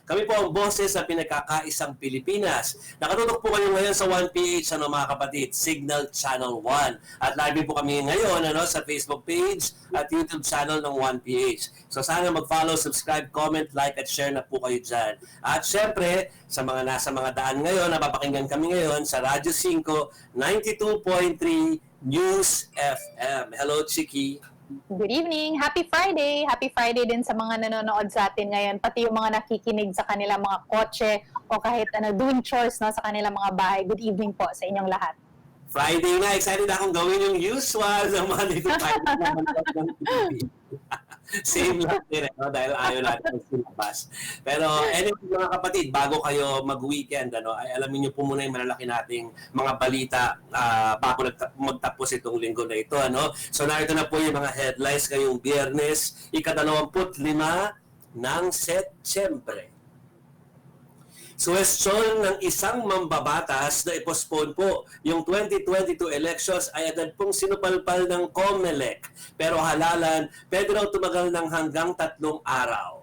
Kami po ang boses sa pinagkakaisang Pilipinas. Nakatutok po kayo ngayon sa 1PH, mga kapatid, Signal Channel 1. At live po kami ngayon sa Facebook page at YouTube channel ng 1PH. So sana mag-follow, subscribe, comment, like at share na po kayo dyan. At syempre, sa mga nasa mga daan ngayon, napapakinggan kami ngayon sa Radyo 5, 92.3 News FM. Hello, Chiqui. Good evening. Happy Friday. Happy Friday din sa mga nanonood sa atin ngayon, pati yung mga nakikinig sa kanilang mga kotse o kahit doing chores sa kanilang mga bahay. Good evening po sa inyong lahat. Friday na. Excited akong gawin yung usual ng mga dito Same lang din, dahil ayaw natin silabas. Pero anyway, mga kapatid, bago kayo mag-weekend, ay alamin niyo po muna yung malalaki nating mga balita bago magtapos itong linggo na ito. So narito na po yung mga headlines ngayong Biyernes, ika-25 ng Setyembre. Suwestyon ng isang mambabatas na i-postpone po yung 2022 elections ay agad pong sinupalpal ng Comelec. Pero halalan, pwede raw tumagal ng hanggang 3 araw.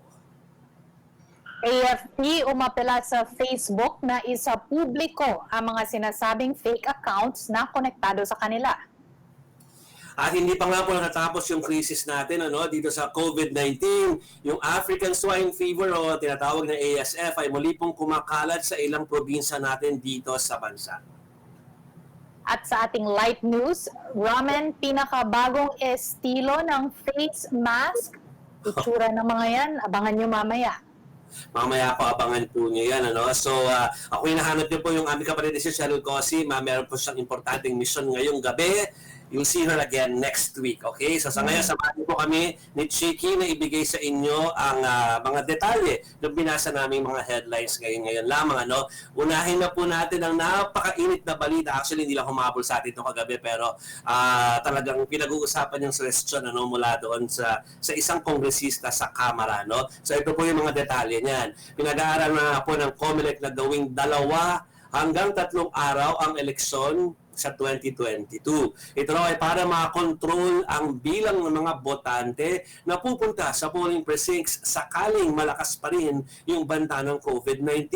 AFP umapela sa Facebook na isa publiko ang mga sinasabing fake accounts na konektado sa kanila. At hindi pa nga po natatapos yung crisis natin dito sa COVID-19. Yung African Swine Fever o tinatawag na ASF ay muli pong kumakalat sa ilang probinsya natin dito sa bansa. At sa ating light news, ramen pinakabagong estilo ng face mask. Itsura ng mga yan, abangan nyo mamaya. Mamaya po abangan po nyo yan. So, ako hinahanap nyo po yung aming kapatid si Cheryl Cosi. Meron po siyang importanteng mission ngayong gabi. You'll see her again next week, okay? So sa ngayon, samahan po kami ni Chiqui na ibigay sa inyo ang mga detalye ng binasa naming mga headlines ngayon lamang. Unahin na po natin ang napakainit na balita. Actually, hindi lang humabol sa atin ito kagabi, pero talagang pinag-uusapan yung suwestyon mula doon sa isang kongresista sa Kamara. So ito po yung mga detalye niyan. Pinag-aaral na po ng Comelec na gawing 2 hanggang 3 araw ang eleksyon sa 2022. Ito raw ay para makontrol ang bilang ng mga botante na pupunta sa polling precincts sakaling malakas pa rin yung banta ng COVID-19.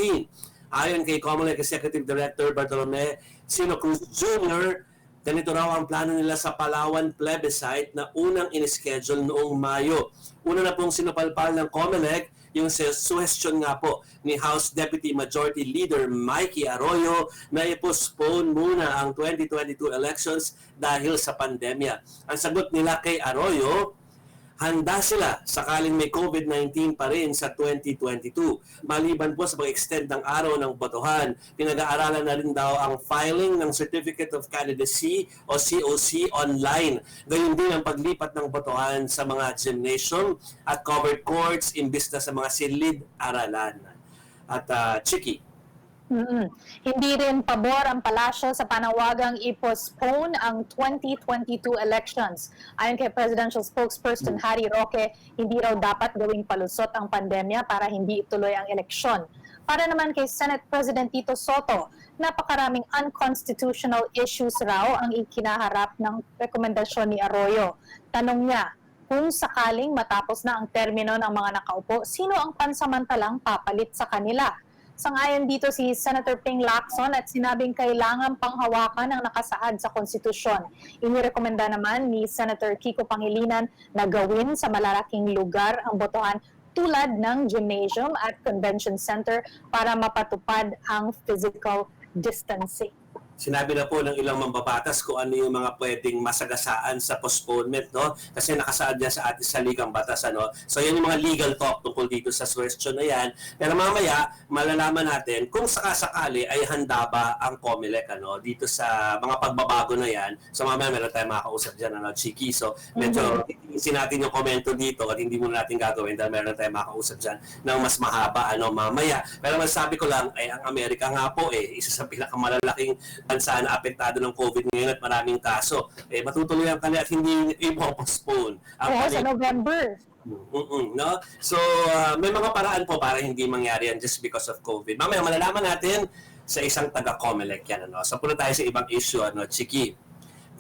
Ayon kay Comelec Executive Director Bartolome Sino Cruz Jr., ganito raw ang plano nila sa Palawan plebiscite na unang in-schedule noong Mayo. Una na pong sinupalpal ng Comelec yung suggestion nga po ni House Deputy Majority Leader Mikey Arroyo na i-postpone muna ang 2022 elections dahil sa pandemya. Ang sagot nila kay Arroyo, handa sila sakaling may COVID-19 pa rin sa 2022. Maliban po sa pag-extend ng araw ng botohan, pinag-aaralan na rin daw ang filing ng Certificate of Candidacy o COC online. Gayun din ang paglipat ng botohan sa mga gymnasium at covered courts imbis na sa mga silid-aralan. At Chiqui, Hindi rin pabor ang palasyo sa panawagang i-postpone ang 2022 elections. Ayon kay Presidential Spokesperson Harry Roque, hindi raw dapat gawing palusot ang pandemya para hindi ituloy ang eleksyon. Para naman kay Senate President Tito Soto, napakaraming unconstitutional issues raw ang ikinaharap ng rekomendasyon ni Arroyo. Tanong niya, kung sakaling matapos na ang termino ng mga nakaupo, sino ang pansamantalang papalit sa kanila? Sangayon dito si Senator Ping Lacson at sinabing kailangan panghawakan ang nakasaad sa konstitusyon. Inirekomenda naman ni Senator Kiko Pangilinan na gawin sa malalaking lugar ang botohan tulad ng gymnasium at convention center para mapatupad ang physical distancing. Sinabi na po ng ilang mambabatas kung ano yung mga pwedeng masagasaan sa postponement, Kasi nakasaad yan sa ating saligang batas, So yan yung mga legal talk tungkol dito sa question na yan. Pero mamaya, malalaman natin kung sakasakali ay handa ba ang Comelec, dito sa mga pagbabago na yan. So mamaya meron tayong makakausap dyan, Chiqui. So medyo isin natin yung komento dito at hindi muna natin gagawin dahil meron tayong makakausap dyan ng mas mahaba, mamaya. Pero masabi ko lang, ay ang Amerika nga po, isa sa pinakamalaking bansa na apektado ng COVID ngayon at maraming kaso. Matutuloy ang kanila at hindi i-postpone. Sa November. So, may mga paraan po para hindi mangyari yan just because of COVID. Mamaya malalaman natin sa isang taga-Comelec yan. So, punta tayo sa ibang issue, Chiqui.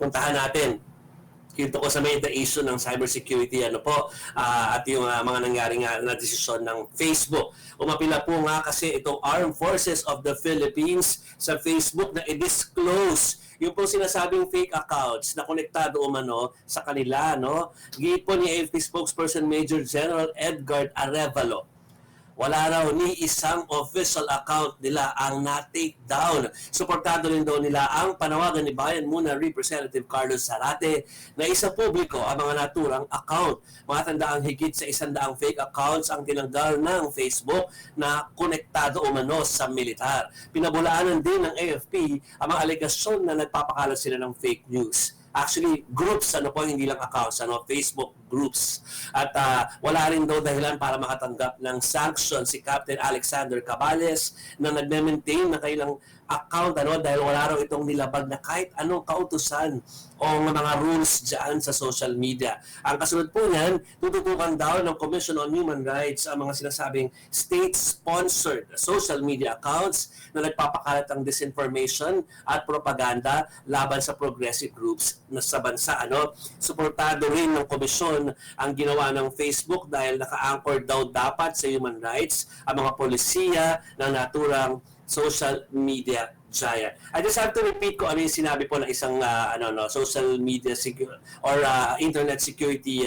Puntahan natin hinto ko sa may issue ng cybersecurity at yung mga nangyari nga na desisyon ng Facebook. Umapila po nga kasi itong Armed Forces of the Philippines sa Facebook na i-disclose yung pong sinasabing fake accounts na konektado umano sa kanila, no? Gipo ni AFP spokesperson Major General Edgar Arevalo. Wala raw ni isang official account nila ang na-take down. Suportado rin daw nila ang panawagan ni Bayan Muna Representative Carlos Zarate na isa publiko ang mga naturang account. Matandaang higit sa 100 fake accounts ang tinanggal ng Facebook na konektado umano sa militar. Pinabulaanan din ng AFP ang mga alegasyon na nagpapakalat sila ng fake news. Actually, groups, hindi lang accounts, Facebook groups. At wala rin daw dahilan para makatanggap ng sanction si Captain Alexander Cabales na nagme-maintain ng kailang account dahil wala raw itong nilabag na kahit anong kautusan o mga rules dyan sa social media. Ang kasunod po niyan, tututukan daw ng Commission on Human Rights ang mga sinasabing state-sponsored social media accounts na nagpapakalat ng disinformation at propaganda laban sa progressive groups na sa bansa. Suportado rin ng komisyon ang ginawa ng Facebook dahil naka-anchor daw dapat sa human rights ang mga polisiya ng naturang social media giant. I just have to repeat ko ano yung sinabi po ng isang social media internet security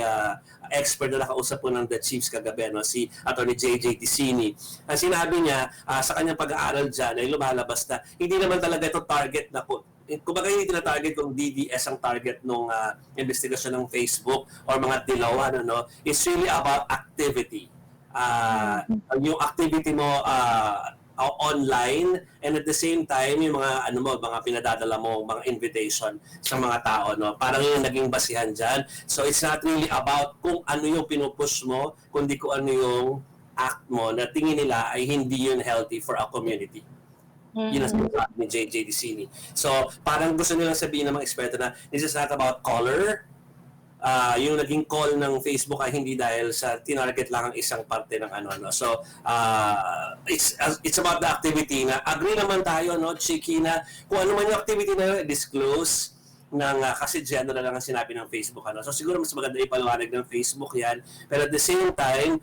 expert na nakausap po ng The Chiefs kagabi, si Attorney JJ Ticini. Ang sinabi niya sa kanyang pag-aaral dyan ay lumalabas na hindi naman talaga ito target na po. Kumbaga hindi na-target kung DDS ang target ng investigasyon ng Facebook or mga dilaw, it's really about activity. Yung activity mo online, and at the same time yung mga mga pinadadala mo, mga invitation sa mga tao, parang yung naging basihan diyan. So it's not really about kung ano yung pinupush mo, kundi kung ano yung act mo na tingin nila ay hindi yun healthy for a community. Yun ang sinasabi ni JJ Ticini. So parang gusto nilang sabihin ng mga eksperto na this is not about color. Yung naging call ng Facebook ay hindi dahil sa tinarget lang ang isang parte ng So, it's about the activity na agree naman tayo, Chiqui, na kung ano man yung activity na disclose ng kasi gender na lang ang sinabi ng Facebook. So, siguro mas maganda ipaliwanag ng Facebook yan. Pero at the same time,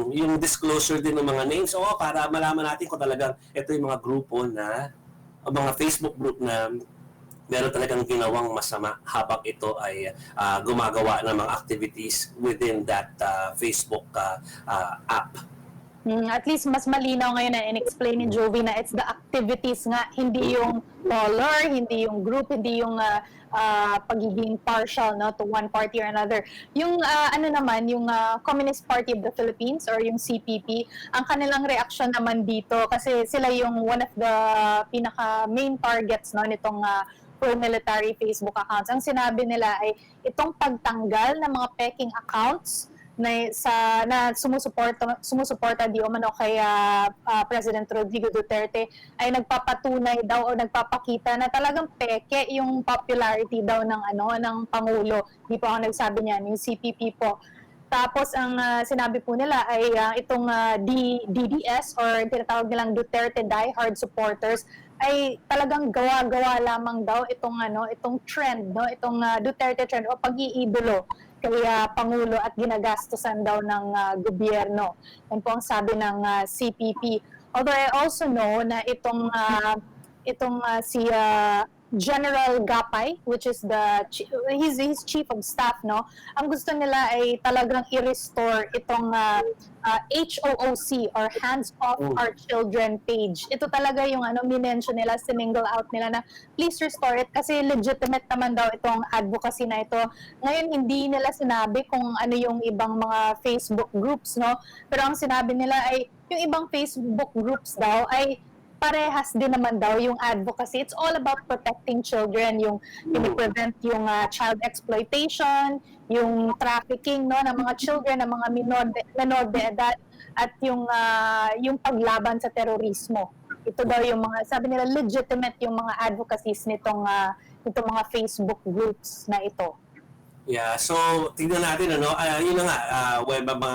yung disclosure din ng mga names, para malaman natin kung talagang ito yung mga grupo na, mga Facebook group na meron talagang ginawang masama habang ito ay gumagawa ng mga activities within that Facebook app. At least mas malinaw ngayon na in-explain ni Jove na it's the activities nga, hindi yung color, hindi yung group, hindi yung pagiging partial to one party or another. Yung yung Communist Party of the Philippines or yung CPP, ang kanilang reaction naman dito kasi sila yung one of the pinaka main targets nitong pro-military Facebook accounts. Ang sinabi nila ay itong pagtanggal ng mga peking accounts na sumusuporta di umano kay President Rodrigo Duterte ay nagpapatunay daw o nagpapakita na talagang peke yung popularity daw ng Pangulo. Di po ako nagsabi niyan, yung CPP po. Tapos ang sinabi po nila ay itong DDS or tinatawag nilang Duterte diehard supporters ay talagang gawa-gawa lamang daw itong trend, itong Duterte trend o pag-iidolo kay Pangulo at ginagastusan daw ng gobyerno. Yan po ang sabi ng CPP. Although I also know na itong si General Gapay, which is he's chief of staff, ang gusto nila ay talagang i-restore itong HOOC or Hands Off Our Children page. Ito talaga yung minention nila, single out nila na please restore it kasi legitimate naman daw itong advocacy na ito. Ngayon hindi nila sinabi kung ano yung ibang mga Facebook groups, pero ang sinabi nila ay yung ibang Facebook groups daw ay parehas din naman daw yung advocacy. It's all about protecting children, yung prevent yung child exploitation, yung trafficking ng mga children, ng mga menor de edad, at yung paglaban sa terorismo. Ito daw yung mga, sabi nila, legitimate yung mga advocacies nitong mga Facebook groups na ito. Yeah, so tingnan natin ano, yun na nga,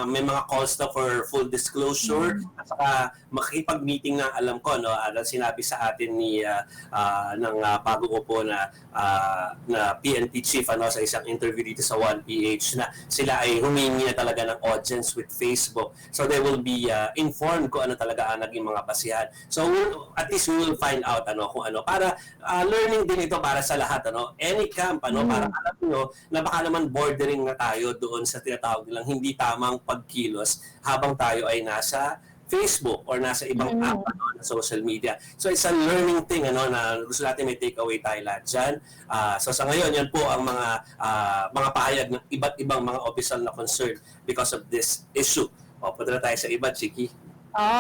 may mga calls na for full disclosure at saka makikipag-meeting na alam ko no, sinabi sa atin ni ng bago ko po na PNP chief ano sa isang interview dito sa 1PH na sila ay humingi na talaga ng audience with Facebook. So they will be informed kung ano talaga ang naging mga basihan. So at least we will find out ano kung ano para learning din ito para sa lahat ano. Any camp ano para alam niyo na baka naman bordering na tayo doon sa tinatawag nilang hindi tamang pagkilos habang tayo ay nasa Facebook or nasa ibang app ano, na social media. So it's a learning thing ano na gusto natin may take away tayo lahat dyan. So sa ngayon yan po ang mga pahayag ng iba't ibang mga official na concerned because of this issue. O, punta na tayo sa iba, Chiqui.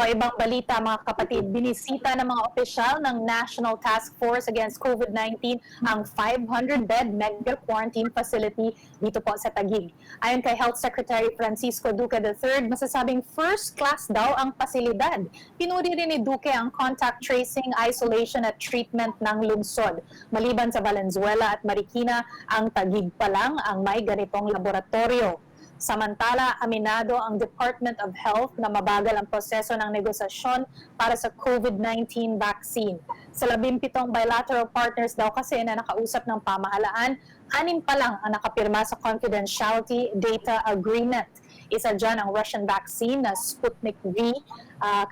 Ibang balita mga kapatid, binisita ng mga opisyal ng National Task Force Against COVID-19 ang 500-bed mega quarantine facility dito po sa Taguig. Ayon kay Health Secretary Francisco Duque III, masasabing first class daw ang pasilidad. Pinuri rin ni Duque ang contact tracing, isolation at treatment ng lungsod. Maliban sa Valenzuela at Marikina, ang Taguig pa lang ang may ganitong laboratorio. Samantala, aminado ang Department of Health na mabagal ang proseso ng negosasyon para sa COVID-19 vaccine. Sa 17 bilateral partners daw kasi na nakausap ng pamahalaan, 6 pa lang ang nakapirma sa confidentiality data agreement. Isa dyan ang Russian vaccine na Sputnik V.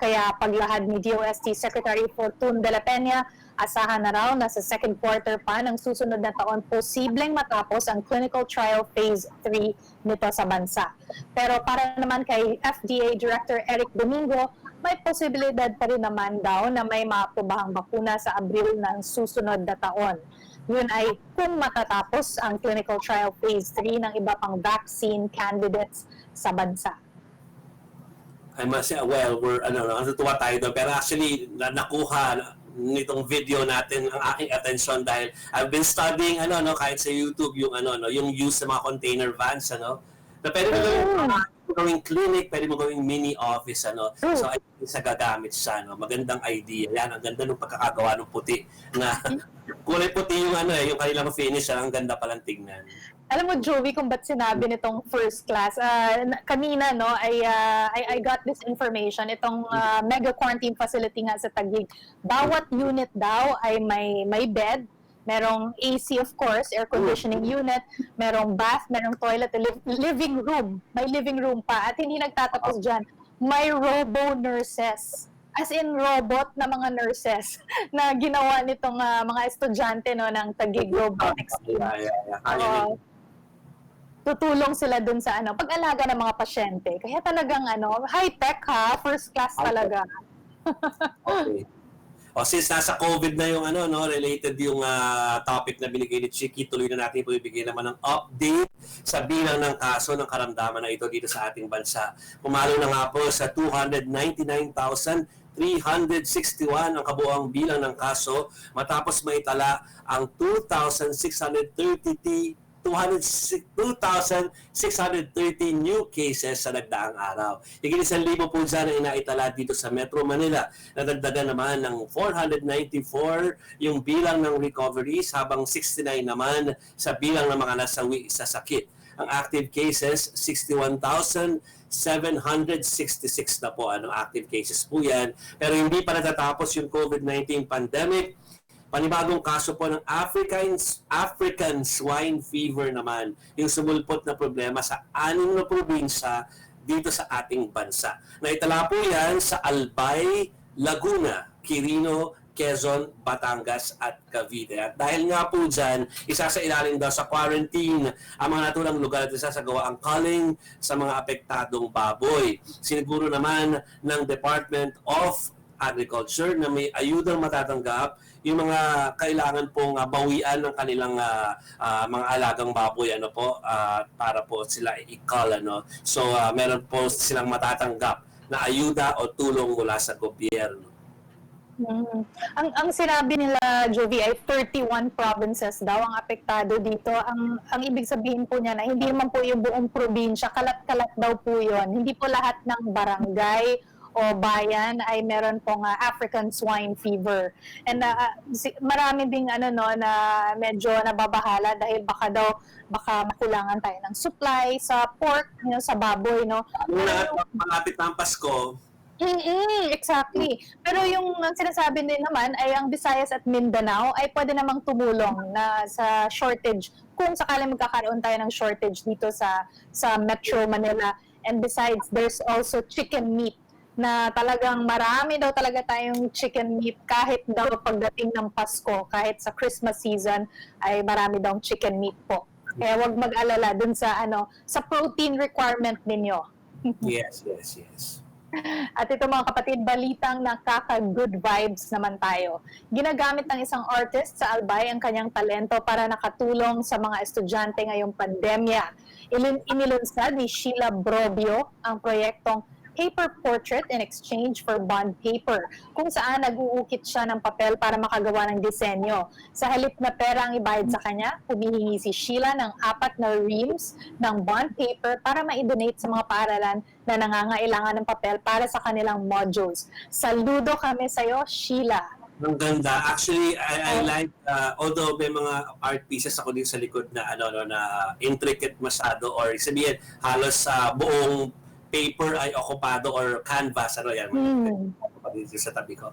Kaya paglahad ni DOST Secretary Fortun de la Peña, asahan na raw na sa second quarter pa ng susunod na taon posibleng matapos ang clinical trial phase 3 nito sa bansa. Pero para naman kay FDA Director Eric Domingo, may posibilidad pa rin naman daw na may maaprobahang bakuna sa Abril ng susunod na taon. Yun ay kung matatapos ang clinical trial phase 3 ng iba pang vaccine candidates sa bansa. I must say, well, natutuwa tayo doon. Pero actually, nakuha nitong video natin ang aking attention dahil I've been studying kahit sa YouTube yung yung use ng mga container vans na pwede mo gawing clinic, pwede mo gawing mini office so I think sa gagamit siya magandang idea yan, ang ganda ng pagkakagawa ng puti na kulay puti yung yung kanilang finish, ang ganda palang tingnan. Alam mo, Joey, kung ba't sinabi nitong first class, kanina, I got this information, itong mega quarantine facility nga sa Taguig. Bawat unit daw ay may bed, merong AC of course, air conditioning unit, merong bath, merong toilet, living room, may living room pa. At hindi nagtatapos dyan, may robo-nurses. As in robot na mga nurses na ginawa nitong mga estudyante ng Taguig Robotics Team. Tutulong sila dun sa pag-alaga ng mga pasyente. Kaya talagang high-tech first class talaga. Okay. Since nasa COVID na yung related yung topic na binigay ni Chiqui, tuloy na natin ibigay naman ng update sa bilang ng kaso ng karamdaman na ito dito sa ating bansa. Pumalo na nga po sa 299,361 ang kabuuang bilang ng kaso matapos maitala ang 2,630 new cases sa nagdaang araw. Higit 1,000 po dyan ang inaitala dito sa Metro Manila. Nadagdagan naman ng 494 yung bilang ng recoveries habang 69 naman sa bilang ng mga nasawi sa sakit. Ang active cases, 61,766 na po. Active cases po yan. Pero hindi pa natatapos yung COVID-19 pandemic. Panibagong kaso po ng African Swine Fever naman, yung sumulpot na problema sa 6 na probinsya dito sa ating bansa. Naitala po yan sa Albay, Laguna, Quirino, Quezon, Batangas at Cavite. At dahil nga po dyan, isa sa ilalim daw sa quarantine ang mga naturang lugar at isasagawa ang culling sa mga apektadong baboy. Siniguro naman ng Department of Agriculture na may ayudang matatanggap yung mga kailangan pong bawian ng kanilang mga alagang baboy para po sila i-cull So meron po silang matatanggap na ayuda o tulong mula sa gobyerno. Ang sinabi nila, Jovi, ay 31 provinces daw ang apektado dito. Ang ibig sabihin po niya na hindi naman po yung buong probinsya, kalat-kalat daw po yun. Hindi po lahat ng barangay o bayan ay meron pong African Swine Fever. And marami ding na medyo nababahala dahil baka makulangan tayo ng supply sa pork, sa baboy, no. Malapit na ang Pasko. Exactly. Pero yung sinasabi din naman ay ang Visayas at Mindanao ay pwede namang tumulong na sa shortage kung sakaling magkakaroon tayo ng shortage dito sa Metro Manila. And besides, there's also chicken meat na talagang marami daw talaga tayong chicken meat kahit daw pagdating ng Pasko, kahit sa Christmas season ay marami daw chicken meat po. Kaya wag mag-alala dun sa sa protein requirement ninyo. Yes. At ito mga kapatid, balitang nakaka-good vibes naman tayo. Ginagamit ng isang artist sa Albay ang kanyang talento para nakatulong sa mga estudyante ngayong pandemya. Inilunsad ni Sheila Brobio ang proyektong Paper Portrait in Exchange for Bond Paper, kung saan nag-uukit siya ng papel para makagawa ng disenyo. Sa halip na pera ang ibayad sa kanya, humihingi si Sheila ng 4 na reams ng bond paper para ma-donate sa mga paaralan na nangangailangan ng papel para sa kanilang modules. Saludo kami sa'yo, Sheila. Ang ganda. Actually, I like, although may mga art pieces ako din sa likod na na intricate masyado, or sabihin halos sa buong paper ay okupado or canvas, yan, sa tabi ko.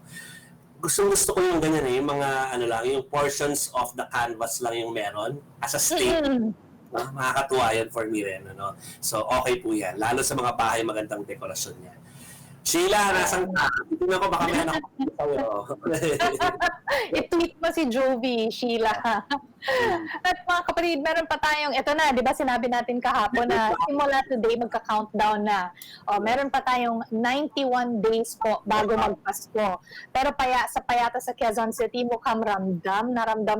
Gusto ko yung ganyan yung mga yung portions of the canvas lang yung meron as a state. Makakatuwa yan for me rin, So, okay po yan. Lalo sa mga bahay, magandang dekorasyon yan. Sheila, nasaan ka? Tingnan ko baka may anak ko sa'yo. I-tweet mo si Jove, Sheila. At mga kapatid, meron pa tayong, ito na, di ba sinabi natin kahapon na simula today, magka-countdown na. Meron pa tayong 91 days po bago magpasko. Pero sa Payata sa Quezon City, mukhang ramdam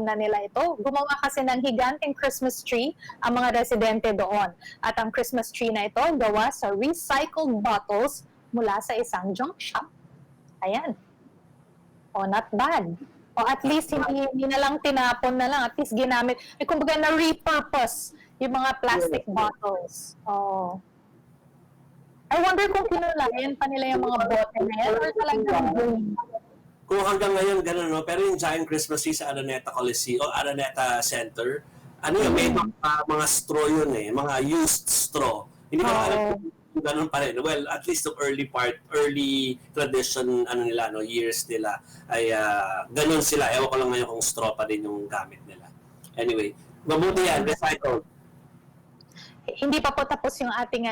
na nila ito. Gumawa kasi ng higanteng Christmas tree ang mga residente doon. At ang Christmas tree na ito, gawa sa recycled bottles mula sa isang junk shop. Ayan. Not bad. At least hindi na lang tinapon na lang. At least ginamit. Kumbaga na-repurpose yung mga plastic bottles. I wonder kung kinulayan pa nila yung mga bote na yan or talagang kung hanggang ngayon gano'n, pero yung giant Christmas tree sa Araneta Coliseum o Araneta Center, may mga straw yun mga used straw. Hindi ko alam ganun pa rin. Well, at least the early tradition, years nila, ay ganun sila. Ewan ko lang ngayon kung straw pa din yung gamit nila. Anyway, mabuti yan, recycled. Hindi pa po tapos yung ating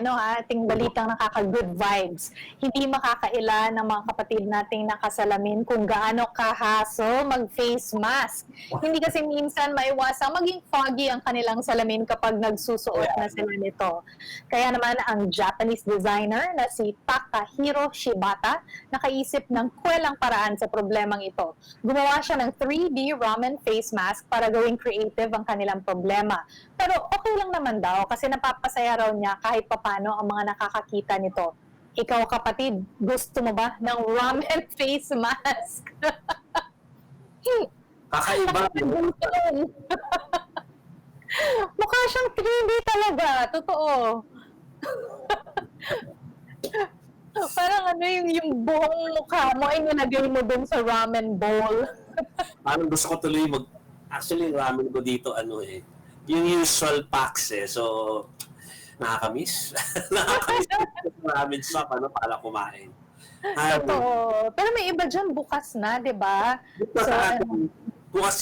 balitang nakaka-good vibes. Hindi makakaila ng mga kapatid nating nakasalamin kung gaano kahaso mag-face mask. Hindi kasi minsan maiwasang maging foggy ang kanilang salamin kapag nagsusuot na sila nito. Kaya naman ang Japanese designer na si Takahiro Shibata nakaisip ng kwelang paraan sa problemang ito. Gumawa siya ng 3D ramen face mask para gawing creative ang kanilang problema. Pero okay lang naman daw kasi napapasaya raw niya kahit papano ang mga nakakakita nito. Ikaw kapatid, gusto mo ba ng ramen face mask? Kakaiba. Mukha siyang 3D talaga, totoo. Parang yung buong mukha mo ay nilagay mo dun sa ramen bowl. Parang gusto ko tuloy actually ramen ko dito yung usual packs so nakakamiss. Nakakamiss yung ramen shop para kumain. Totoo. Pero may iba dyan bukas na, di ba? Bukas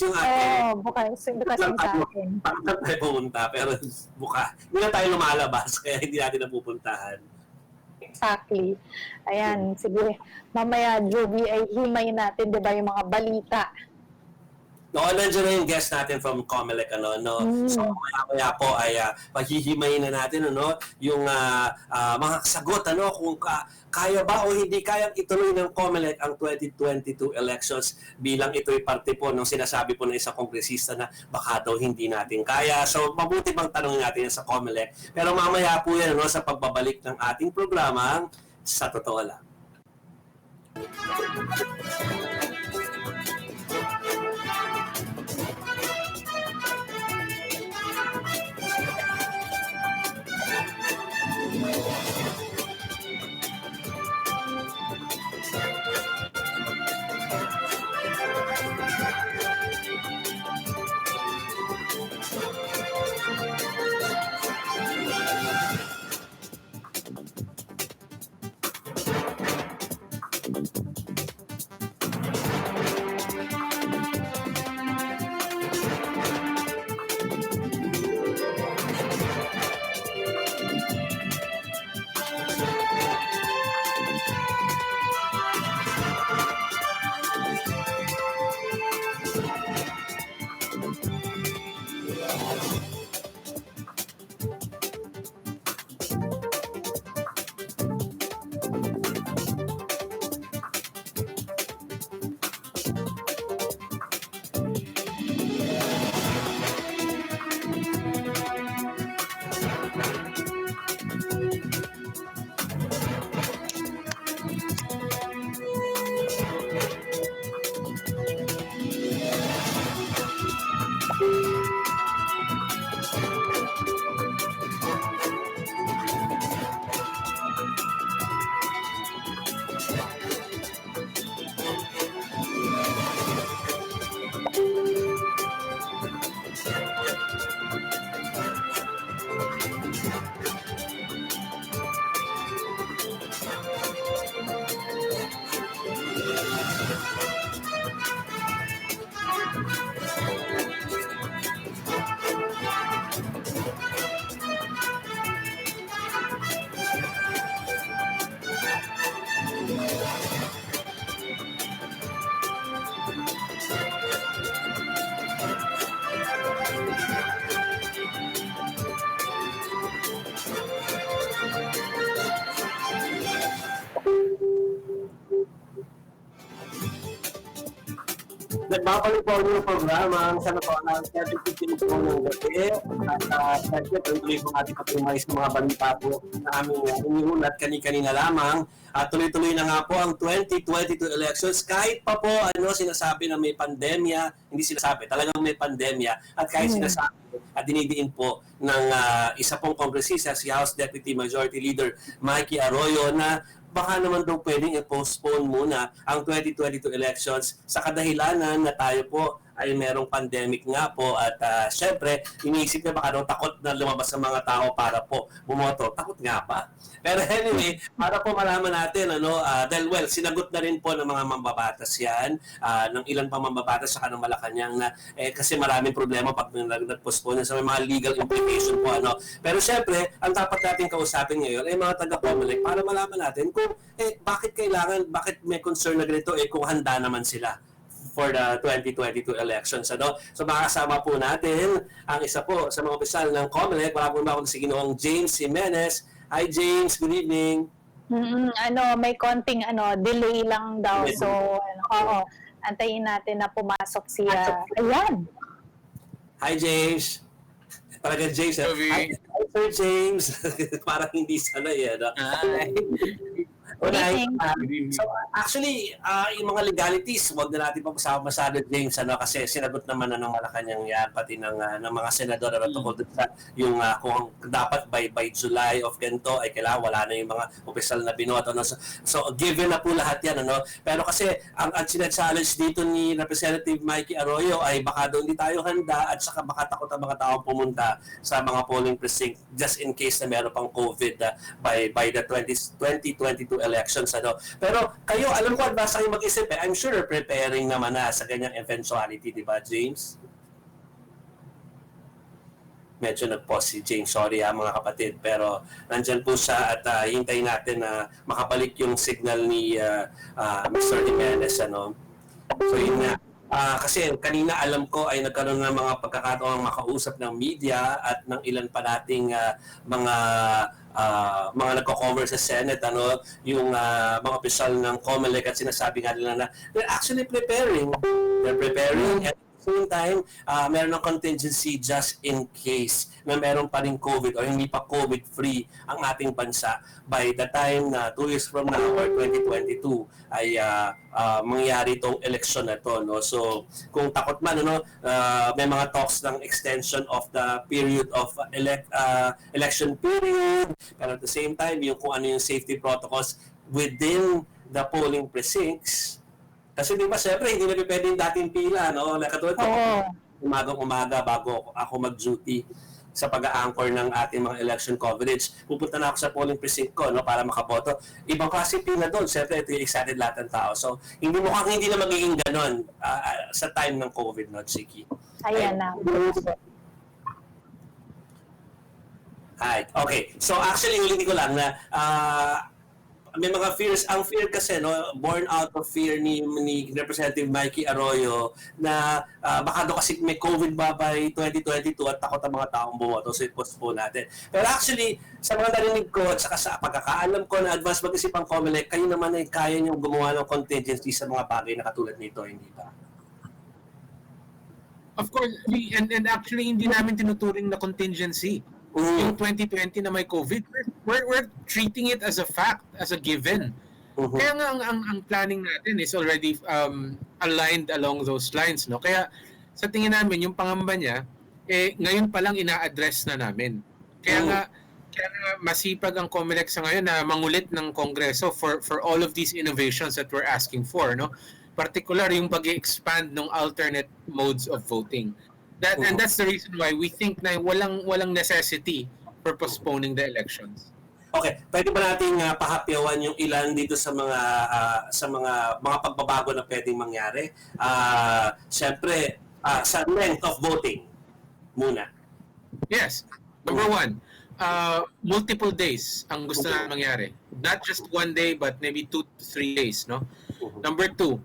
yung atin. Bukas yung sa atin. Parang tayo pumunta, pero bukas. Hindi na tayo lumalabas, kaya hindi natin napupuntahan. Exactly. Ayan, sige. Mamaya, Jove, ay himayin natin, di ba, yung mga balita. Nandiyan na yung guest natin from Comelec, So, kaya po ay paghihimayin na natin, yung mga sagot, kung kaya ba o hindi kayang ituloy ng Comelec ang 2022 elections bilang ito'y parte po ng sinasabi po ng isang kongresista na baka daw hindi natin kaya. So, mabuti bang tanongin natin yan sa Comelec. Pero mamaya po yan, sa pagbabalik ng ating programang Sa Totoo Lang. Nagbabalik po yung programa sa nakuha ng 7:15 po ng gabi at siyempre tuloy po natin kapimay sa mga balita po na aming iniulat kani-kanina lamang at tuloy-tuloy na nga po ang 2022 elections kahit pa po sinasabi na may pandemya, hindi sinasabi, talagang may pandemya at kahit sinasabi at dinidiin po ng isa pong kongresista, si House Deputy Majority Leader Mikey Arroyo na baka naman daw pwedeng i-postpone muna ang 2022 elections sa kadahilanan na tayo po ay merong pandemic nga po at syempre iniisip niya baka daw takot na lumabas sa mga tao para po bumoto. Takot nga pa. Pero anyway, para po malaman natin dahil sinagot na rin po ng mga mambabatas yan, ng ilan pa mambabatas sa kanang Malacanang na kasi maraming problema pag nag-postpone sa mga legal implication po Pero syempre, ang dapat natin kausapin ngayon ay mga taga-Comelec para malaman natin kung bakit bakit may concern na ganito kung handa naman sila for the 2022 elections. So makakasama po natin ang isa po sa mga opisyal ng Comelec. Wala po ba si Ginoong James Jimenez. Hi James, good evening. May konting delay lang daw. So antayin natin na pumasok siya. Ayan. Hi James. Talaga James. Hi Sir James. Parang hindi sanay. Hi. So actually, yung mga legalities, wag na natin pag-usapan masyado James kasi sinagot naman ng Malacanang yan pati ng mga senador na tungkol sa yung kung dapat by July of ganito ay kailangan wala na yung mga opisyal na binoto so given na po lahat yan pero kasi ang sina-challenge dito ni Representative Mikey Arroyo ay baka doon hindi tayo handa at saka baka takot ang mga tao pumunta sa mga polling precinct just in case na meron pang COVID by the 2022 elections Pero kayo, alam ko basta kayo mag-isip I'm sure preparing naman sa ganyang eventuality, di ba, James? Medyo nag-pause si James, sorry mga kapatid, pero nandyan po siya at hintayin natin na makabalik yung signal ni Mr. Jimenez, So yun nga. Kasi kanina alam ko ay nagkaroon ng mga pagkakataong makausap ng media at ng ilan pa nating mga nagko-cover sa Senate yung mga opisyal ng Comelec at sinasabi nga nila na they're actually preparing and at the same time meron ng contingency just in case na meron pa rin COVID or hindi pa COVID-free ang ating bansa by the time na 2 years from now or 2022 ay mangyari itong eleksyon na ito. So kung takot man may mga talks ng extension of the period of election period pero at the same time yung kung ano yung safety protocols within the polling precincts kasi di ba syempre hindi na pwedeng dating pila katulad ko umaga bago ako mag-duty sa pag-a-anchor ng ating mga election coverage. Pupunta na ako sa polling precinct ko para makaboto. Ibang klase pila doon. Siyempre, ito yung excited lahat ng tao. So, hindi na magiging ganon sa time ng COVID, Chiqui. Ayan na. Hi. Okay. So, actually, ulitin ko lang na may mga fears. Ang fear kasi, born out of fear ni Representative Mikey Arroyo na baka kasi may COVID ba by 2022 at takot ang mga taong bumoto so i-postpone natin. Pero actually, sa mga narinig ko at saka sa pagkakaalam ko na advance mag-isip ang Comelec, kayo naman ay kaya niyong gumawa ng contingency sa mga bagay na katulad nito, hindi ba? Of course, and actually hindi namin tinuturing na contingency. Yung 2020 na may COVID, we're treating it as a fact, as a given. Kaya nga ang planning natin is already aligned along those lines, Kaya sa tingin namin yung pangamba niya ngayon pa lang ina-address na namin. Kaya nga masipag ang Comelec sa ngayon na mangulit ng Kongreso for all of these innovations that we're asking for, Particular yung pag-expand ng alternate modes of voting. And that's the reason why we think na walang necessity for postponing the elections. Okay, pwede ba nating pahapyawan yung ilan dito sa mga pagbabago na pwedeng mangyari? Siyempre, sa length of voting muna. Yes. Number one, multiple days ang gusto na mangyari. Not just one day, but maybe 2 to 3 days, Number two,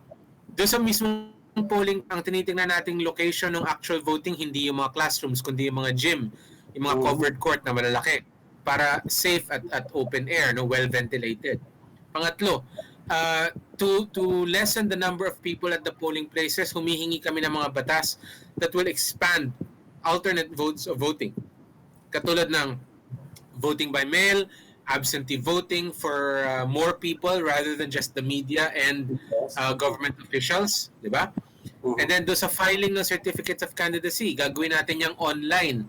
doon sa mismong polling, ang tinitingnan nating location ng actual voting, hindi yung mga classrooms, kundi yung mga gym, yung mga covered court na malalaki para safe at open air, well ventilated. Pangatlo, to lessen the number of people at the polling places, humihingi kami ng mga batas that will expand alternate votes of voting. Katulad ng voting by mail, absentee voting for more people rather than just the media and government officials, di ba? And then do sa filing ng certificates of candidacy, gagawin natin yung online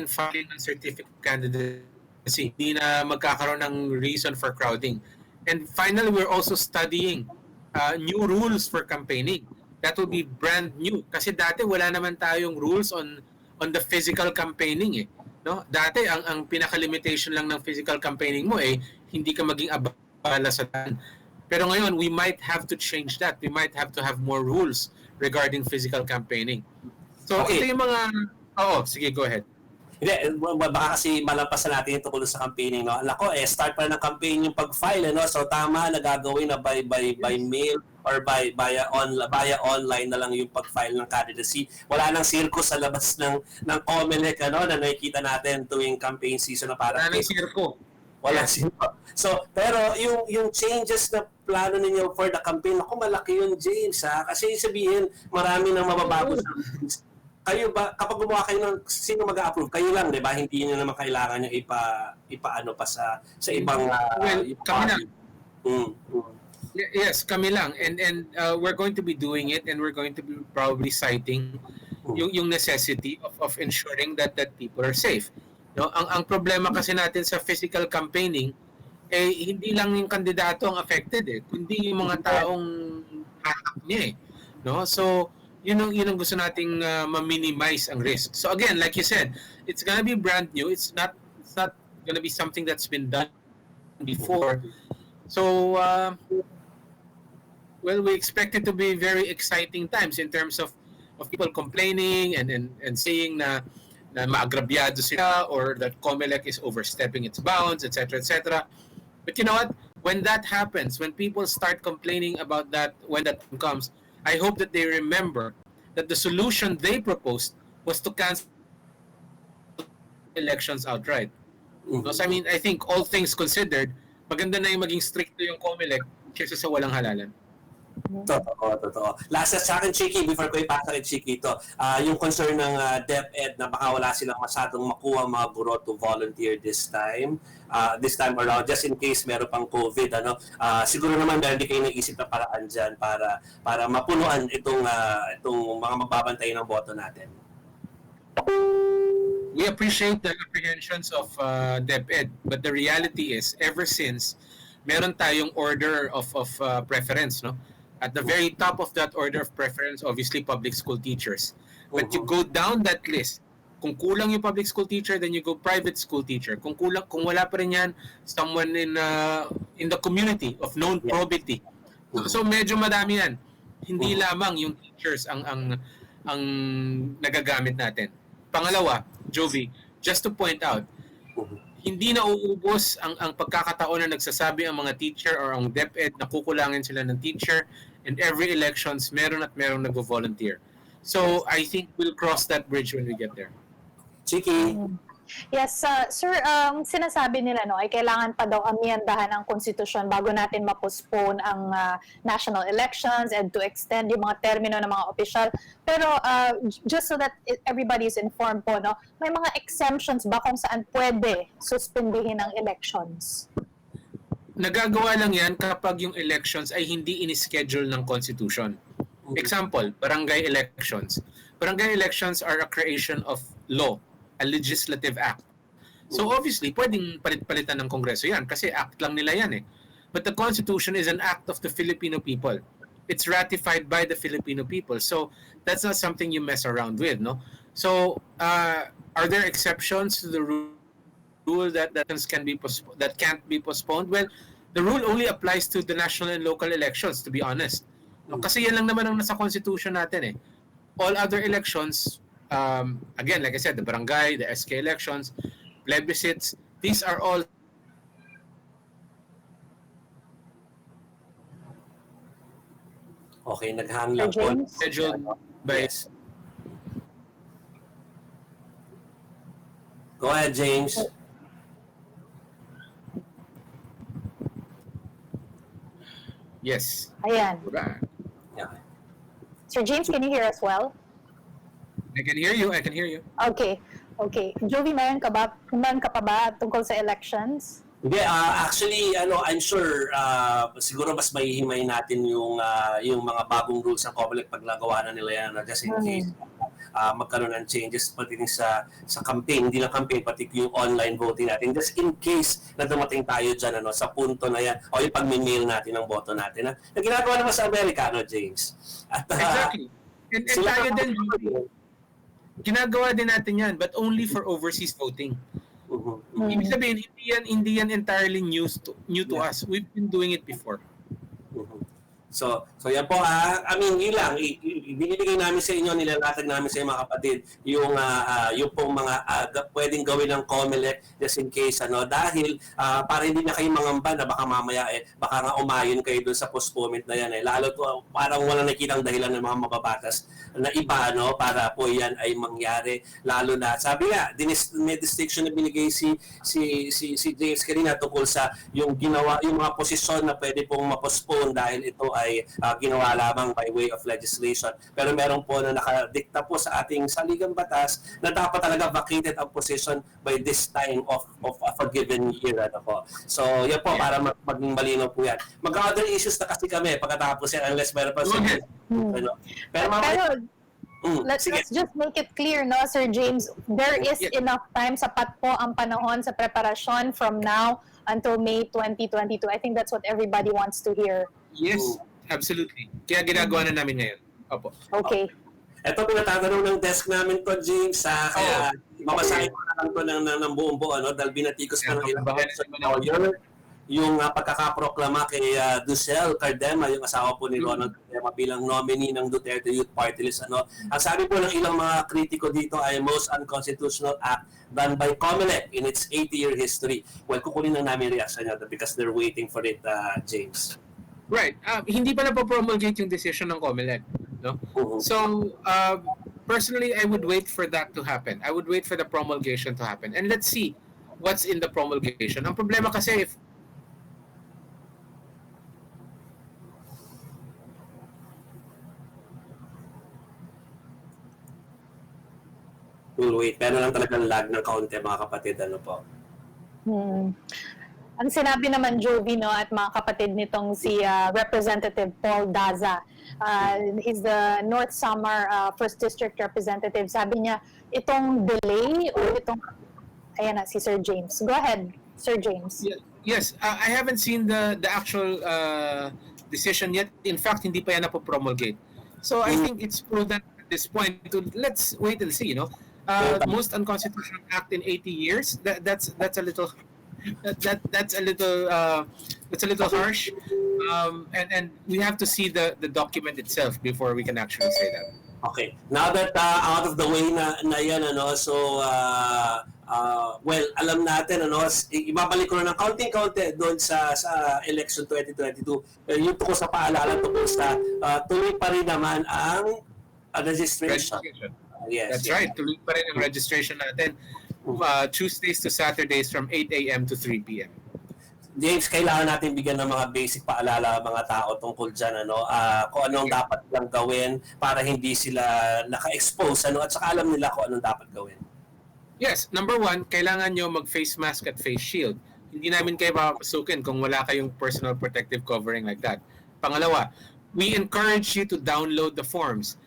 filing ng certificate of candidacy. Hindi na magkakaroon ng reason for crowding. And finally, we're also studying new rules for campaigning. That will be brand new. Kasi dati wala naman tayong rules on the physical campaigning eh. No? Dati ang pinaka-limitation lang ng physical campaigning mo eh hindi ka maging abala sa daan. Pero ngayon, we might have to change that. We might have to have more rules regarding physical campaigning. So, Okay. ito yung mga... sige, go ahead. Hindi, baka kasi malampasan natin yung tungkol sa campaigning. No? Alam ko, start pa ng campaign yung pag-file. No? So, tama na gagawin na by mail or via online na lang yung pag-file ng candidacy. Wala nang circus sa labas ng Comelec na nakikita natin tuwing campaign season na parang... Wala nang circo. Wala sila. So, pero yung changes na plano ninyo for the campaign, ako malaki yun, James, ha? Kasi sabihin, marami nang mababago sa kayo ba, kapag gumawa kayo ng sino mag-a-approve, kayo lang, di ba? Hindi nyo naman kailangan yung ipaano pa sa ibang... kami lang. Yes, kami lang. And we're going to be doing it and we're going to be probably citing yung necessity of ensuring that people are safe. No, ang problema kasi natin sa physical campaigning hindi lang yung kandidato ang affected kundi yung mga taong hatak niya no? So yun ang gusto nating ma-minimize ang risk. So again, like you said, it's gonna be brand new. It's not gonna be something that's been done before. So well, we expect it to be very exciting times in terms of people complaining and saying na maagrabyado sila or that Comelec is overstepping its bounds, etc., etc. But you know what? When that happens, when people start complaining about that, when that comes, I hope that they remember that the solution they proposed was to cancel elections outright. Because I mean, I think all things considered, maganda na yung maging stricto yung Comelec kaysa sa walang halalan. Totoo. Last sa akin, Chiqui, before ko ipasa kay Chiqui ito, yung concern ng DepEd na baka wala silang masyadong makuha mga guro to volunteer this time around, just in case meron pang COVID. Siguro naman meron din kayo naisip na paraan dyan para mapunuan itong mga magbabantay ng boto natin. We appreciate the apprehensions of DepEd, but the reality is, ever since meron tayong order of preference, no? At the very top of that order of preference, obviously public school teachers. But you go down that list. Kung kulang yung public school teacher, then you go private school teacher. Kung wala pa rin yan, someone in the community of known probity. So medyo madami yan. Hindi lamang yung teachers ang nagagamit natin. Pangalawa, Jove, just to point out, hindi na uubos ang pagkakataon na nagsasabi ang mga teacher or ang DepEd na kukulangin sila ng teacher, and every elections meron nagvo-volunteer. So I think we'll cross that bridge when we get there. Chiqui. Yes, sir, sinasabi nila ay kailangan pa daw amyendahan ang konstitusyon bago natin ma-postpone ang national elections and to extend yung mga termino ng mga opisyal. Pero just so that everybody is informed po, may mga exemptions ba kung saan pwede suspendihin ang elections? Nagagawa lang yan kapag yung elections ay hindi in-schedule ng Constitution. Example, barangay elections. Barangay elections are a creation of law, a legislative act. So obviously, pwedeng palit-palitan ng Kongreso yan kasi act lang nila yan But the Constitution is an act of the Filipino people. It's ratified by the Filipino people. So that's not something you mess around with, no? So are there exceptions to the rule that can't be postponed? Well, the rule only applies to the national and local elections, to be honest. No, kasi yan lang naman ang nasa Constitution natin All other elections, again, like I said, the barangay, the SK elections, plebiscites, these are all Okay, naghang lang po. scheduled by... Yes. Go ahead, James. Yes. Ayan. Diba? Yeah. Sir James, can you hear us well? I can hear you. Okay. Jovi, meron ka pa ba tungkol sa elections? Hindi, actually, I'm sure siguro mas mahihimay natin yung mga bagong rules ng Comelec pag nagawa na nila yan, just in case magkaroon ng changes pati sa campaign, hindi na campaign, pati yung online voting natin, just in case na dumating tayo dyan sa punto na yan, o yung pag-mail natin ng boto natin. Na ginagawa naman sa Amerika, James? At, Exactly. And tayo din, ginagawa din natin yan, but only for overseas voting. Ibig sabihin, hindi yan entirely new to us. We've been doing it before. So yan po, I mean, yun lang, binibigay namin sa inyo, nilalatag namin sa mga kapatid, yung pong mga pwedeng gawin ng Comelec just in case, dahil para hindi na kayo mangamba na baka mamaya, baka nga umayon kayo doon sa postponement na yan. Lalo to, parang walang nakitang dahilan ng mga mababatas na iba, para po yan ay mangyari. Lalo na, sabi nga, may distinction na binigay si James kanina tungkol sa yung mga posisyon na pwede pong mapostpone dahil ito ay ginawa lamang by way of legislation. Pero meron po na nakadikta po sa ating saligang batas na dapat talaga vacated ang position by this time of a given year. So, yan po, para maging malinaw po yan. Mag-other issues na kasi kami pagkatapos yan, unless meron pa sa Pero let's just make it clear, Sir James, there is enough time, sapat po ang panahon sa preparasyon from now until May 2022. I think that's what everybody wants to hear. Yes, absolutely. Kaya ginagawa na namin ngayon. Opo. Okay. Ito pinatatanong ng desk namin to, James. Kaya mamasahin ko na lang to ng buong buo, dahil binatikos ko ng ilang lawyer yung pagkakaproklama kay Ducel Cardema, yung asawa po ni Ronald Cardema bilang nominee ng Duterte Youth Party List. Ang sabi po ng ilang mga kritiko dito ay most unconstitutional act done by Comelec in its 80-year history. Well, kukunin lang namin reaction niya because they're waiting for it, James. Right. Hindi pa na-promulgate yung decision ng Comelec. No? So, personally, I would wait for that to happen. I would wait for the promulgation to happen. And let's see what's in the promulgation. Ang problema kasi, We'll wait. Pero lang talagang lag ng kaunti, mga kapatid. Po? Ang sinabi naman, Jovi, at mga kapatid nitong si Representative Paul Daza, is the North Samar 1st District Representative. Sabi niya, itong delay o itong... Ayan na, si Sir James. Go ahead, Sir James. Yes, I haven't seen the actual decision yet. In fact, hindi pa yan napopromulgate. So I think it's prudent at this point to let's wait and see, most unconstitutional act in 80 years. That's a little that's a little harsh. And we have to see the document itself before we can actually say that. Okay. Now that out of the way na yan, so well, alam natin, ibabalik ko na ng kaunting-kaunti doon sa election 2022. Yung tungkol sa paalala tungkol sa tuloy pa rin naman ang registration. Yes. That's right. Tuloy pa rin ang registration natin. Tuesdays to Saturdays from 8 a.m. to 3 p.m. James, kailangan natin bigyan ng mga basic paalala mga tao tungkol dyan, kung anong dapat lang gawin para hindi sila naka-expose, at saka alam nila kung anong dapat gawin. Yes, number one, kailangan nyo mag-face mask at face shield. Hindi namin kayo papasukin kung wala kayong personal protective covering like that. Pangalawa, we encourage you to download the forms.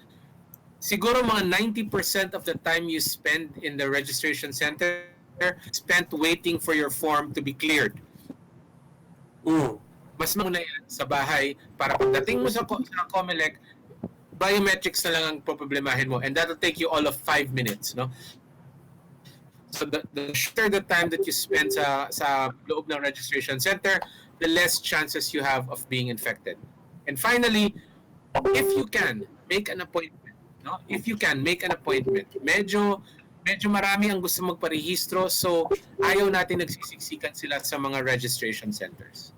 Siguro mga 90% of the time you spend in the registration center spent waiting for your form to be cleared. Mas muna yan sa bahay para pagdating mo sa Comelec, biometrics na lang ang problemahin mo, and that'll take you all of 5 minutes, So the shorter the time that you spend sa loob ng registration center, the less chances you have of being infected. And finally, if you can, make an appointment. If you can, make an appointment. Medyo marami ang gusto magparehistro, so ayaw natin nagsisiksikan sila sa mga registration centers.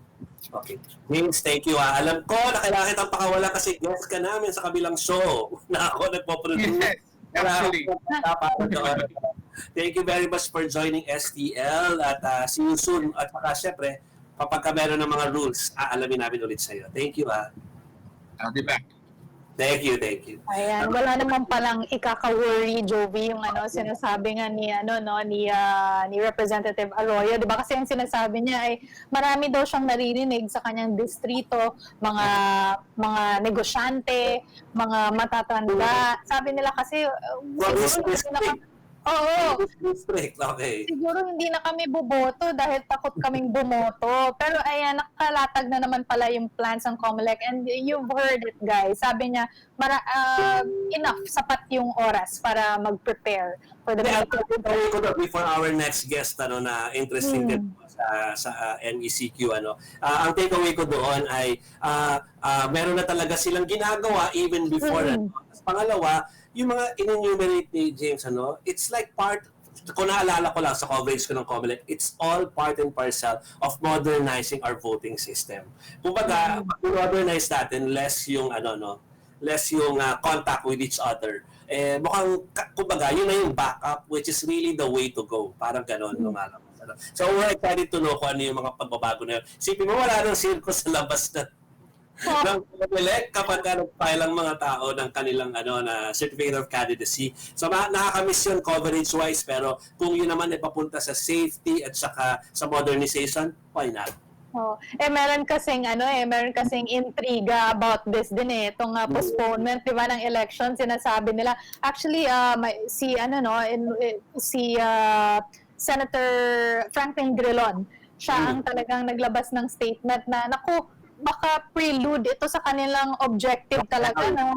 Okay. James, thank you. Alam ko na kailangan kitang pakawala kasi guest ka namin sa kabilang show na ako nagpo-produce. Yes, actually. Thank you very much for joining STL at see you soon. At saka syempre, kapag meron ng mga rules, aalamin namin ulit sa'yo. Thank you, ha. I'll be back. Thank you, thank you. Ayan, wala naman palang ikaka-worry, Jovi, yung sinasabi nga ni ni Representative Arroyo, 'di ba? Kasi yung sinasabi niya ay marami daw siyang naririnig sa kanyang distrito, mga negosyante, mga matatanda. Sabi nila kasi Oo. Strict, okay. Siguro hindi na kami boboto dahil takot kaming bumoto. Pero ayan, nakalatag na naman pala yung plans ng Comelec. And you've heard it, guys. Sabi niya, enough, sapat yung oras para mag-prepare for the before our next guest na interesting din sa MECQ ang takeaway ko doon ay meron na talaga silang ginagawa even before pangalawa yung mga in-enumerate ni James it's like part kung naalala ko lang sa coverage ko ng Comelec, it's all part and parcel of modernizing our voting system. Kumbaga, modernize natin less yung less yung contact with each other. Mukhang kumbaga yun na yung backup which is really the way to go. Parang gano'n lumalabas. So we're excited to know kung ano yung mga pagbabago na yun. Sipin mo wala nang circus sa labas na ng Comelec kapag nag-file ang mga tao ng kanilang na certificate of candidacy. So nakakamiss yun coverage-wise pero kung yun naman ay papunta sa safety at saka sa modernization, why not? Meron kasing intriga about this din itong postponement, 'di ba, ng election. Sinasabi nila actually si Senator Franklin Drilon, siya ang talagang naglabas ng statement na naku, baka prelude ito sa kanilang objective talaga na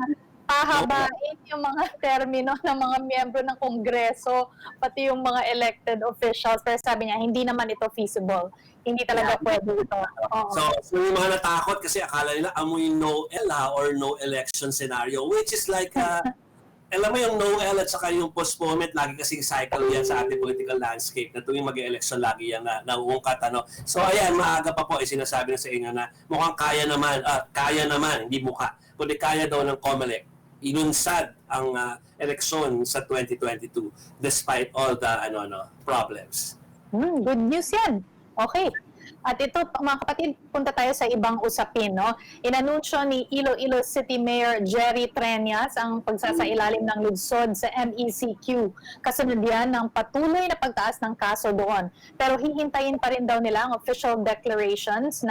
pahabain yung mga termino ng mga miyembro ng Kongreso, pati yung mga elected officials. Pero sabi niya, hindi naman ito feasible. Hindi talaga pwede ito. So yung mga natakot kasi akala nila amoy no-el or no election scenario, which is like, alam mo yung no-el at saka yung postponement, lagi kasing cycle yan sa ating political landscape na tuwing mag-election lagi yan na nauungkat. So ayan, maaga pa po, sinasabi na sa inyo na mukhang kaya naman, hindi mukha, kundi kaya daw ng Comelec inunsad ang eleksyon sa 2022 despite all the problems. Good news yan. Okay. At ito, mga kapatid, punta tayo sa ibang usapin. Inanunsyo ni Iloilo City Mayor Jerry Treñas ang pagsasailalim ng lungsod sa MECQ. Kasunod yan ng patuloy na pagtaas ng kaso doon. Pero hihintayin pa rin daw nila ang official declarations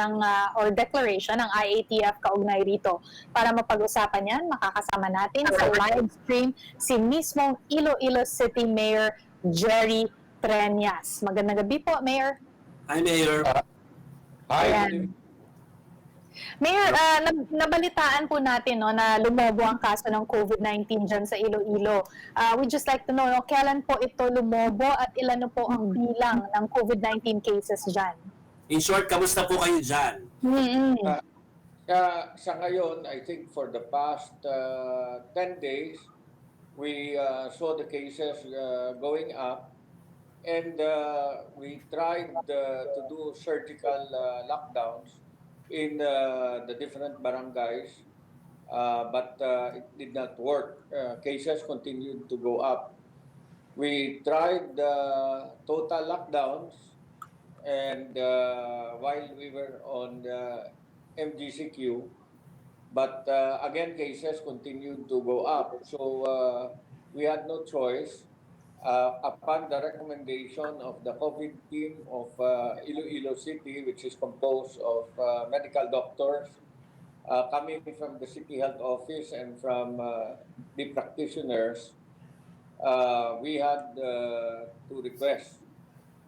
declaration ng IATF kaugnay rito. Para mapag-usapan yan, makakasama natin sa live stream si mismong Iloilo City Mayor Jerry Treñas. Magandang gabi po, Mayor. Hi, Mayor. Hi. Mayor, nabalitaan po natin na lumobo ang kaso ng COVID-19 dyan sa Iloilo. We'd just like to know, kailan po ito lumobo at ilan po ang bilang ng COVID-19 cases dyan? In short, kamusta po kayo dyan? Sa ngayon, I think for the past 10 days, we saw the cases going up. And we tried to do surgical lockdowns in the different barangays, but it did not work. Cases continued to go up. We tried total lockdowns, and while we were on the MGCQ, but again, cases continued to go up. So we had no choice. Upon the recommendation of the COVID team of Iloilo City, which is composed of medical doctors coming from the City Health Office and from the practitioners, we had to request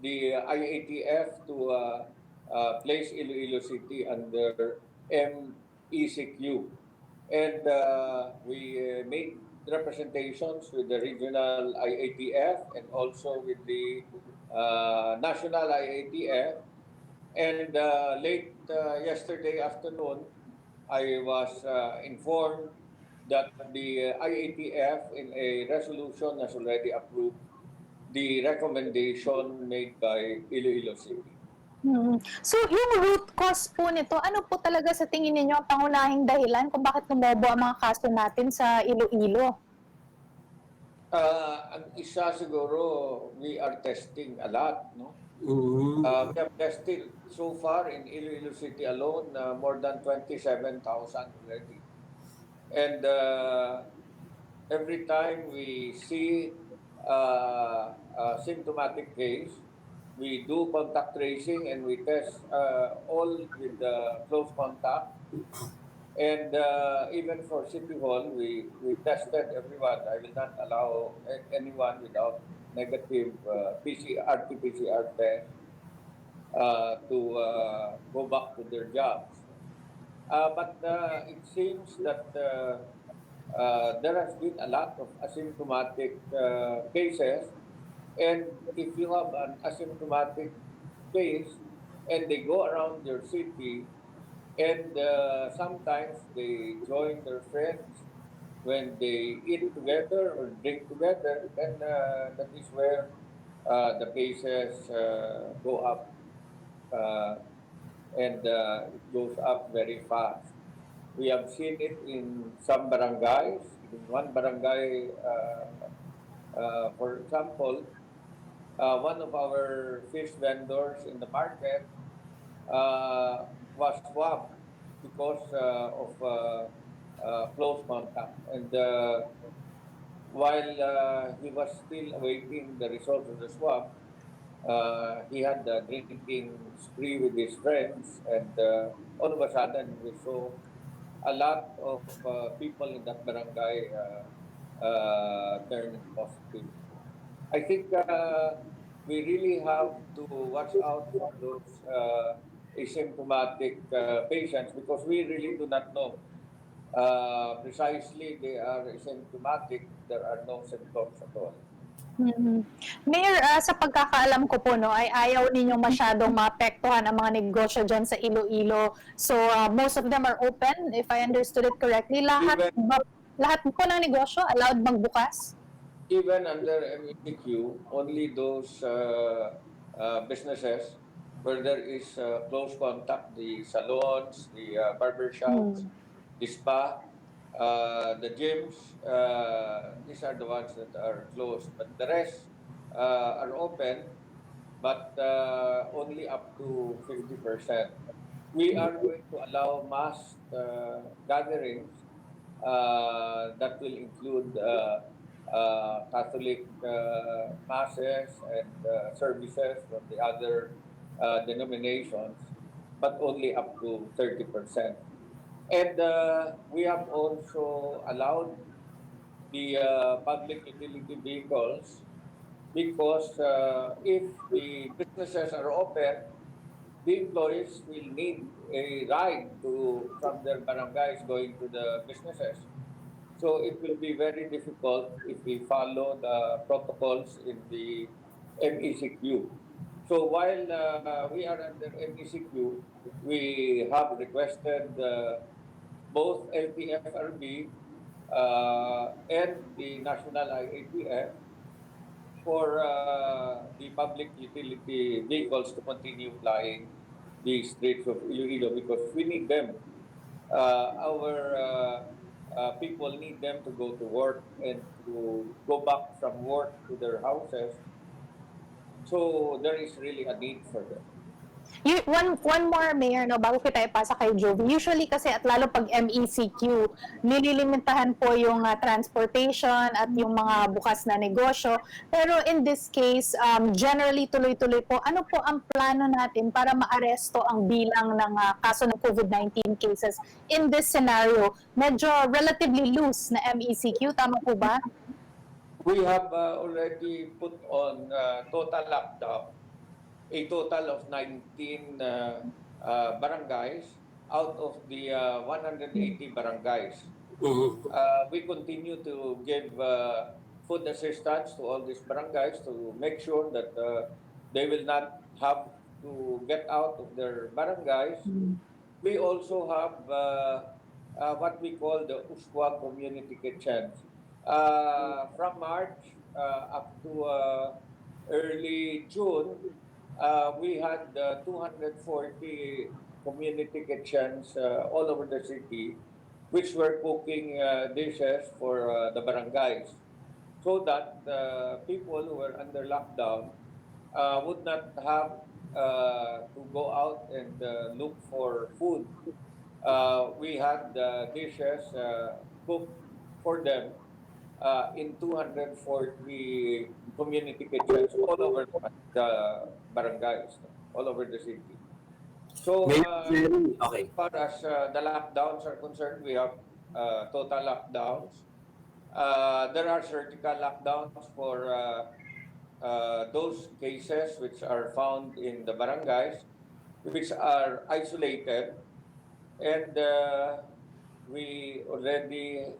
the IATF to place Iloilo City under MECQ. And we made representations with the regional IATF and also with the national IATF. And late yesterday afternoon, I was informed that the IATF in a resolution has already approved the recommendation made by Iloilo City. So yung root cause po nito, ano po talaga sa tingin ninyo ang pangunahing dahilan kung bakit lumobo ang mga kaso natin sa Iloilo? Ang isa siguro, we are testing a lot, no? Mm. We have tested so far in Iloilo City alone more than 27,000 already. And every time we see a symptomatic case, we do contact tracing and we test all with close contact. And even for City Hall, we tested everyone. I will not allow anyone without negative RT-PCR test to go back to their jobs. But it seems that there has been a lot of asymptomatic cases, and if you have an asymptomatic case and they go around your city, and sometimes they join their friends when they eat together or drink together, then that is where the cases go up. Uh, and it goes up very fast. We have seen it in some barangays. In one barangay, for example, one of our fish vendors in the market was swabbed because of close contact. And while he was still awaiting the results of the swab, he had a drinking spree with his friends, and all of a sudden we saw a lot of people in that barangay turning positive. I think we really have to watch out for those asymptomatic patients because we really do not know precisely they are asymptomatic. There are no symptoms at all. Mhm. Mayor, sa pagkakaalam ko po, no, ay ayaw ninyong masyadong maapektuhan ang mga negosyo dyan sa Iloilo. So, most of them are open, if I understood it correctly. Even Lahat po ng negosyo allowed magbukas? even under MECQ, only those businesses where there is close contact, the salons, the barber shops, Hmm. the spa, the gyms, these are the ones that are closed. But the rest are open, but only up to 50%. We are going to allow mass gatherings that will include Catholic masses and services from the other denominations, but only up to 30%. And we have also allowed the public utility vehicles because if the businesses are open, the employees will need a ride to from their barangays going to the businesses. So it will be very difficult if we follow the protocols in the MECQ. So while we are under MECQ, we have requested both LTFRB and the National IATF for the public utility vehicles to continue flying the streets of Iloilo because we need them. Our people need them to go to work and to go back from work to their houses. So there is really a need for them. One more, Mayor, no, bago kita ipasa kay Jove. Usually kasi, at lalo pag MECQ, nililimitahan po yung transportation at yung mga bukas na negosyo. Pero in this case, generally tuloy-tuloy po. Ano po ang plano natin para maaresto ang bilang ng kaso ng COVID-19 cases in this scenario? Medyo relatively loose na MECQ, tama po ba? We have already put on total lockdown a total of 19 barangays out of the 180 barangays. Mhm. We continue to give food assistance to all these barangays to make sure that they will not have to get out of their barangays. We also have what we call the Uswa Community Kitchens. From March up to early June, we had 240 community kitchens all over the city, which were cooking dishes for the barangays, so that people who were under lockdown would not have to go out and look for food. We had dishes cooked for them in 240 community kitchens all over the barangays, all over the city. So, Okay. as far as the lockdowns are concerned, we have total lockdowns. There are surgical lockdowns for those cases which are found in the barangays, which are isolated, and we already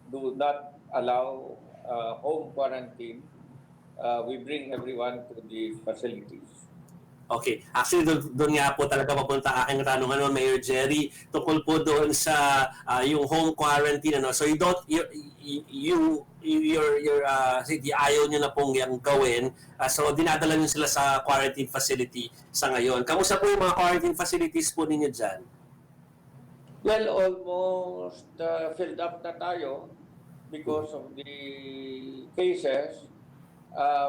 do not allow home quarantine. We bring everyone to the facilities. Okay. Actually, doon nga po talaga papunta aking tanong, Mayor Jerry, tungkol po doon sa yung home quarantine. So you don't, sige, ayaw nyo na pong yung gawin. So dinadala nyo sila sa quarantine facility sa ngayon. Kamusta po yung mga quarantine facilities po ninyo dyan? Well, almost filled up na tayo because of the cases.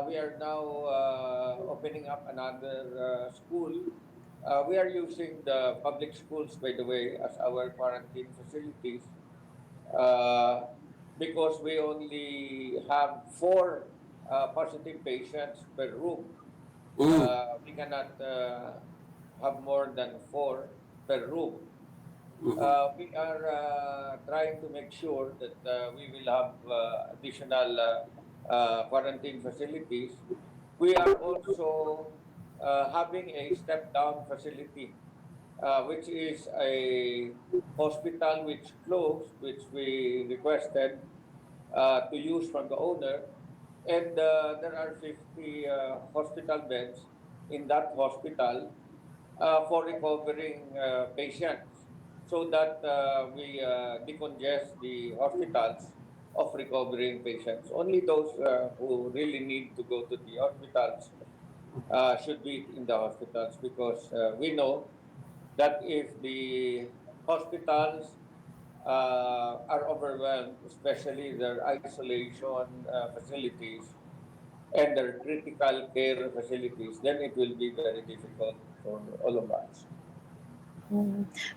We are now opening up another school. We are using the public schools, by the way, as our quarantine facilities because we only have 4 positive patients per room. We cannot have more than 4 per room. We are trying to make sure that we will have additional quarantine facilities. We are also having a step-down facility, which is a hospital which closed, which we requested to use from the owner. And there are 50 hospital beds in that hospital for recovering patients, so that we decongest the hospitals of recovering patients. Only those who really need to go to the hospitals should be in the hospitals, because we know that if the hospitals are overwhelmed, especially their isolation facilities and their critical care facilities, then it will be very difficult for all of us.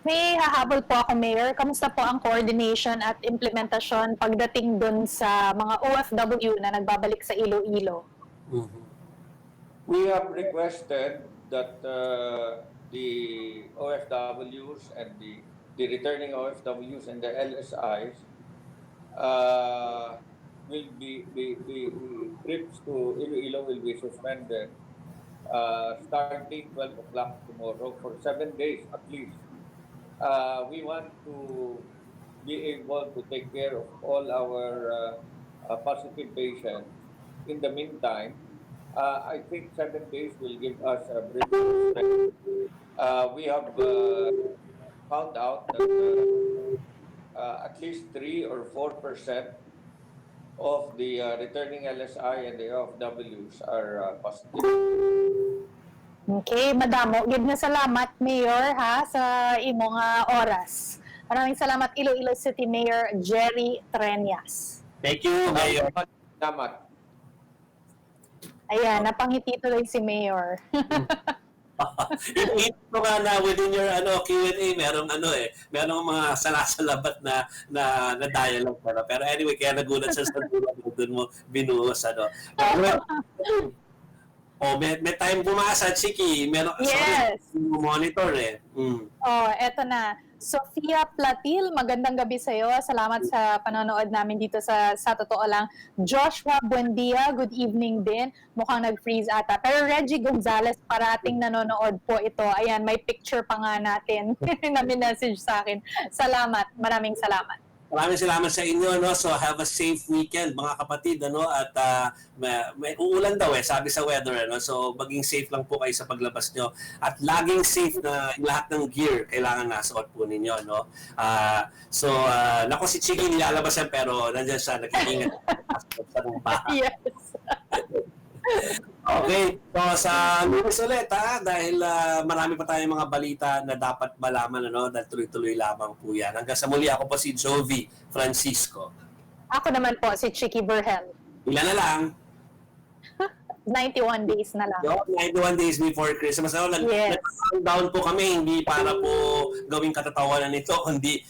May hahabol po ako, Mayor. Kamusta po ang coordination at implementasyon pagdating dun sa mga OFW na nagbabalik sa Iloilo? We have requested that the OFWs and the returning OFWs and the LSIs will be trips to Iloilo will be suspended starting 12 o'clock tomorrow for 7 days at least. We want to be able to take care of all our positive patients. In the meantime, I think 7 days will give us a brief respect. We have found out that at least 3 or 4% of the returning LSI and the OFWs are positive. Okay, madamo. Gid na salamat, Mayor, ha, sa imong oras. Maraming salamat, Iloilo City Mayor Jerry Treñas. Thank you, Mayor. Salamat. Ayan, napangiti tuloy si Mayor. Ito nga na within your Q&A, merong mga salasalabat na dialogue. Pero anyway, kaya nagulat siya sa doon mo binuhos. May time bumasa, Chiqui. Yes. Monitor Eto na. Sofia Platil, magandang gabi sa iyo. Salamat sa panonood namin dito sa totoo lang. Joshua Buendia, good evening din. Mukhang nag-freeze ata. Pero Reggie Gonzalez, parating nanonood po ito. Ayan, may picture pa nga natin na minessage sa akin. Salamat. Maraming salamat. Maraming salamat sa inyo, So have a safe weekend, mga kapatid, At may uulan daw sabi sa weather, So maging safe lang po kayo sa paglabas nyo. At laging safe na lahat ng gear kailangan nasuot po ninyo, Nako si Chiqui nilalabas yan, pero nandiyan siya, nag-iingat sa bahay. Yes. Okay, so sa lunes ulit dahil marami pa tayong mga balita na dapat malaman, dahil tuloy-tuloy lamang po yan. Hanggang sa muli, ako po si Jove Francisco. Ako naman po si Chiqui Vergel. Ilan na lang. 91 days na lang. 91 days before Christmas. Yes. Nag-countdown po kami, hindi para po gawing katatawanan nito, kundi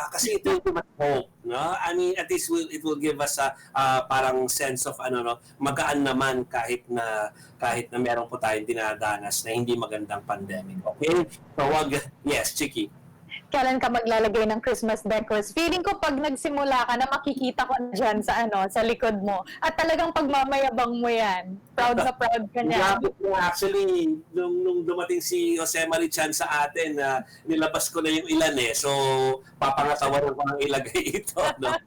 kasi ito yung hope. No? I mean, at least it will give us a parang sense of magaan naman kahit na meron po tayong dinadanas na hindi magandang pandemic. Okay? So yes, Chiqui. Kailan ka maglalagay ng Christmas decors? Feeling ko pag nagsimula ka na makikita ko dyan sa likod mo. At talagang pagmamayabang mo yan. Proud na proud ka niya. Actually, nung dumating si Jose Marichan sa atin, nilabas ko na yung ilan eh. So, papangatawan ko ang ilagay ito. No?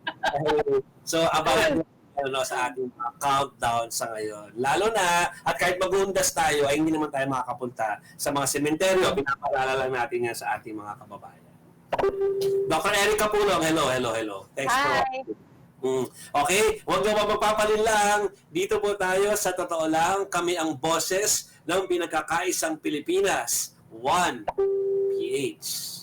So, about sa ating countdown sa ngayon. Lalo na, at kahit mag-uundas tayo, ay hindi naman tayo makakapunta sa mga sementeryo. Pinapaalala lang natin yan sa ating mga kababayan. Dr. Erica Pulong, hello. Thanks for okay, huwag na magpapalin lang. Dito po tayo sa totoo lang, kami ang boses ng pinagkakaisang Pilipinas. 1PH.